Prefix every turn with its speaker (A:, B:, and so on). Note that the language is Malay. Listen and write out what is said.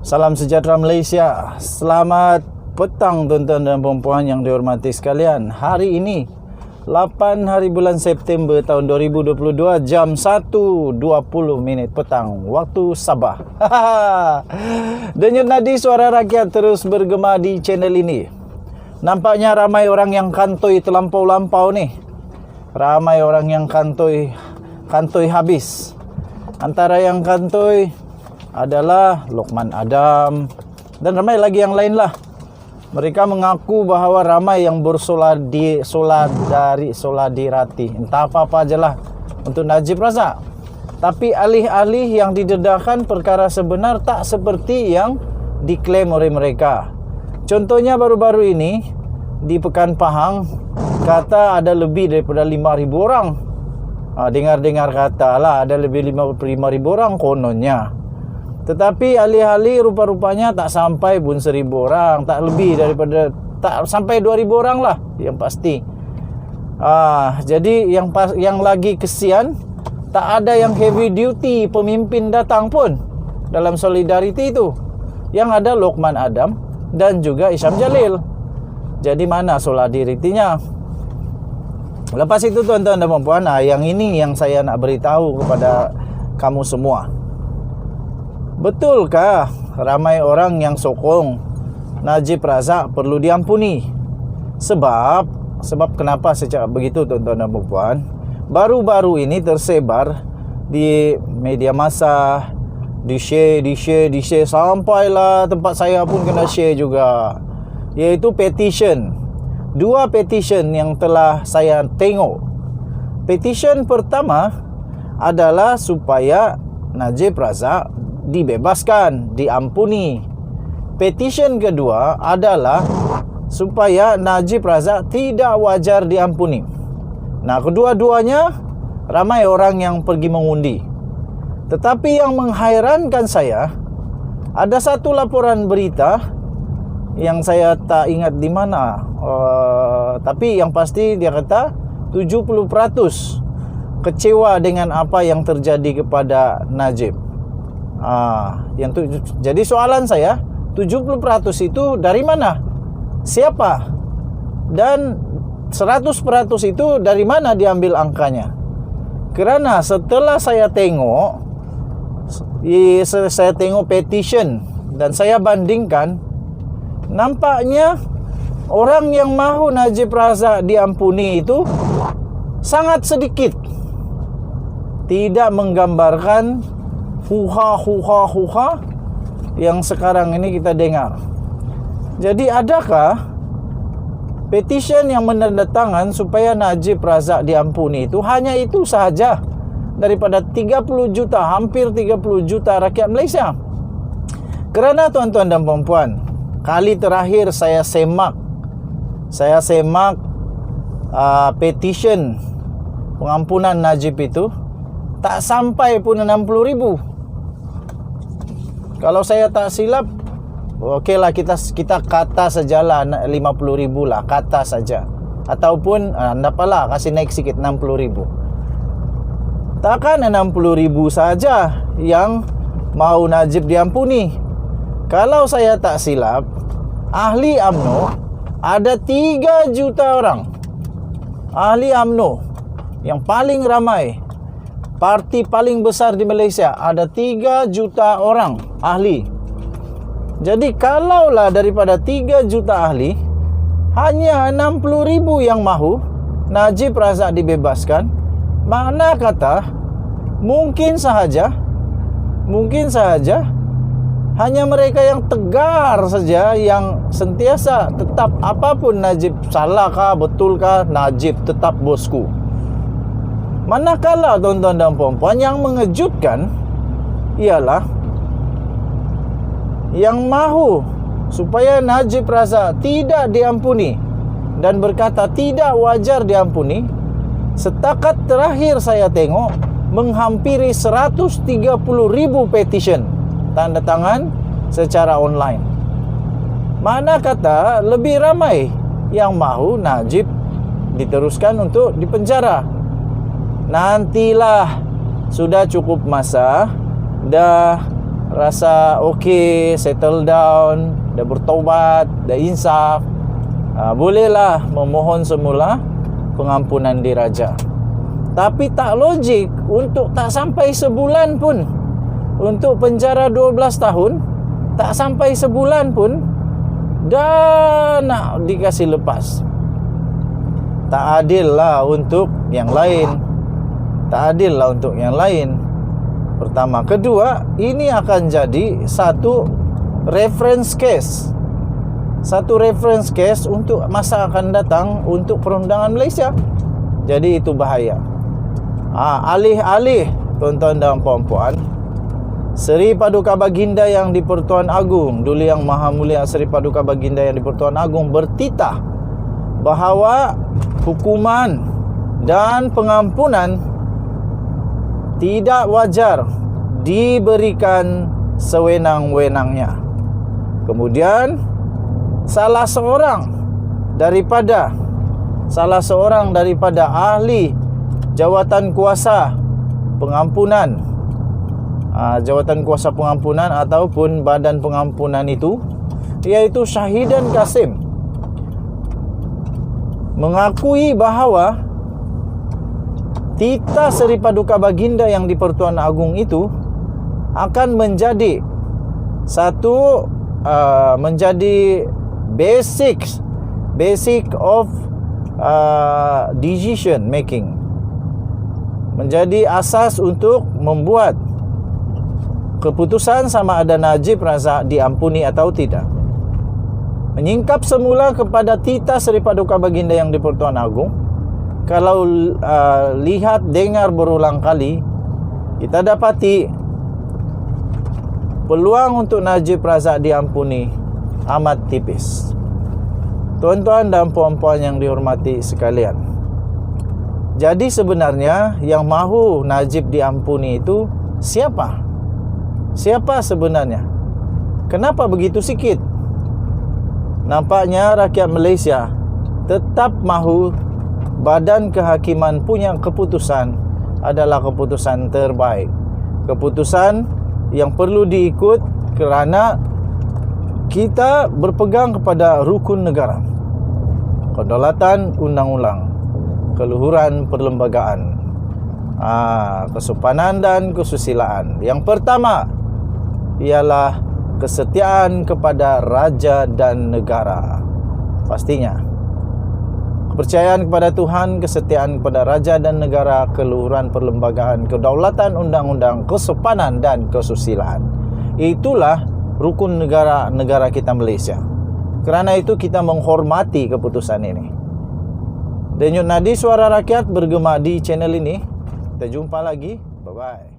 A: Salam sejahtera Malaysia. Selamat petang tuan-tuan dan puan-puan yang dihormati sekalian. Hari ini 8 hari bulan September tahun 2022, jam 1.20 petang waktu Sabah. Denyut nadi suara rakyat terus bergema di channel ini. Nampaknya ramai orang yang kantoi terlampau-lampau ni. Ramai orang yang kantoi habis. Antara yang kantoi adalah Lokman Adam dan ramai lagi yang lain lah. Mereka mengaku bahawa ramai yang bersolardirati, entah apa-apa ajalah untuk Najib Razak. Tapi alih-alih yang didedahkan perkara sebenar tak seperti yang diklaim oleh mereka. Contohnya baru-baru ini di Pekan Pahang kata ada lebih daripada 5,000 orang. Dengar-dengar kata lah ada lebih 5,000 orang kononnya. Tetapi alih-alih rupa-rupanya tak sampai pun 1,000 orang, tak lebih daripada, tak sampai 2,000 orang lah yang pasti. Jadi yang lagi kesian, tak ada yang heavy duty pemimpin datang pun dalam solidariti itu. Yang ada Lokman Adam dan juga Isham Jalil. Jadi mana solidaritinya? Lepas itu tuan-tuan dan puan-puan, yang ini yang saya nak beritahu kepada kamu semua. Betulkah ramai orang yang sokong Najib Razak perlu diampuni? Sebab kenapa saya cakap begitu tuan-tuan dan puan? Baru-baru ini tersebar di media massa, di-share sampailah tempat saya pun kena share juga. Iaitu petition. 2 petition yang telah saya tengok. Petition pertama adalah supaya Najib Razak dibebaskan, diampuni. Petition kedua adalah supaya Najib Razak tidak wajar diampuni. Nah, kedua-duanya ramai orang yang pergi mengundi. Tetapi yang menghairankan saya, ada satu laporan berita yang saya tak ingat di mana, tapi yang pasti dia kata 70% kecewa dengan apa yang terjadi kepada Najib. Jadi soalan saya, 70% itu dari mana? Siapa? Dan 100% itu dari mana diambil angkanya? Kerana setelah saya tengok petition dan saya bandingkan, nampaknya orang yang mahu Najib Razak diampuni itu sangat sedikit. Tidak menggambarkan huha yang sekarang ini kita dengar. Jadi adakah petition yang menandatangan supaya Najib Razak diampuni itu hanya itu sahaja daripada 30 juta, hampir 30 juta rakyat Malaysia? Kerana tuan-tuan dan puan-puan, kali terakhir saya semak petition pengampunan Najib itu tak sampai pun 60,000. Kalau saya tak silap, okeylah kita kata sajalah 50,000 lah, kata saja. Ataupun apalah, kasih naik sikit 60,000. Takkan 60,000 saja yang mau Najib diampuni. Kalau saya tak silap, ahli UMNO ada 3 juta orang. Ahli UMNO yang paling ramai, parti paling besar di Malaysia, ada 3 juta orang ahli. Jadi kalaulah daripada 3 juta ahli, hanya 60,000 yang mahu Najib Razak dibebaskan, makna kata mungkin sahaja hanya mereka yang tegar saja yang sentiasa tetap, apapun Najib salahkah betulkah, Najib tetap bosku. Manakala tuan-tuan dan puan-puan, yang mengejutkan ialah yang mahu supaya Najib Razak tidak diampuni dan berkata tidak wajar diampuni, setakat terakhir saya tengok menghampiri 130,000 petition tanda tangan secara online. Mana kata lebih ramai yang mahu Najib diteruskan untuk dipenjara. Nantilah, sudah cukup masa, dah rasa okey, settle down, dah bertaubat, dah insaf, bolehlah memohon semula pengampunan diraja. Tapi tak logik untuk tak sampai sebulan pun, untuk penjara 12 tahun, tak sampai sebulan pun dah nak dikasih lepas. Tak adil lah untuk yang lain. Tak adil lah untuk yang lain. Pertama. Kedua, ini akan jadi satu reference case. Satu reference case untuk masa akan datang untuk perundangan Malaysia. Jadi itu bahaya. Alih-alih tuan-tuan dan puan-puan, Seri Paduka Baginda yang di-Pertuan Agong, Duli Yang Maha Mulia Seri Paduka Baginda yang di-Pertuan Agong bertitah bahawa hukuman dan pengampunan tidak wajar diberikan sewenang-wenangnya. Kemudian salah seorang daripada ahli jawatan kuasa pengampunan, jawatan kuasa pengampunan ataupun badan pengampunan itu, iaitu Syahidan Kasim, mengakui bahawa titah Seri Paduka Baginda yang di-Pertuan Agong itu akan menjadi satu menjadi basic of decision making, menjadi asas untuk membuat keputusan sama ada Najib Razak diampuni atau tidak. Menyingkap semula kepada titah Seri Paduka Baginda yang di-Pertuan Agong, kalau lihat dengar berulang kali, kita dapati peluang untuk Najib Razak diampuni amat tipis. Tuan-tuan dan puan-puan yang dihormati sekalian, jadi sebenarnya yang mahu Najib diampuni itu siapa? Siapa sebenarnya? Kenapa begitu sikit? Nampaknya rakyat Malaysia tetap mahu badan kehakiman punya keputusan adalah keputusan terbaik, keputusan yang perlu diikut kerana kita berpegang kepada rukun negara, kedaulatan undang-undang, keluhuran perlembagaan, kesopanan dan kesusilaan. Yang pertama ialah kesetiaan kepada raja dan negara. Pastinya kepercayaan kepada Tuhan, kesetiaan kepada raja dan negara, keluhuran perlembagaan, kedaulatan undang-undang, kesopanan dan kesusilaan. Itulah rukun negara kita Malaysia. Kerana itu kita menghormati keputusan ini. Denyut nadi suara rakyat bergema di channel ini. Kita jumpa lagi. Bye-bye.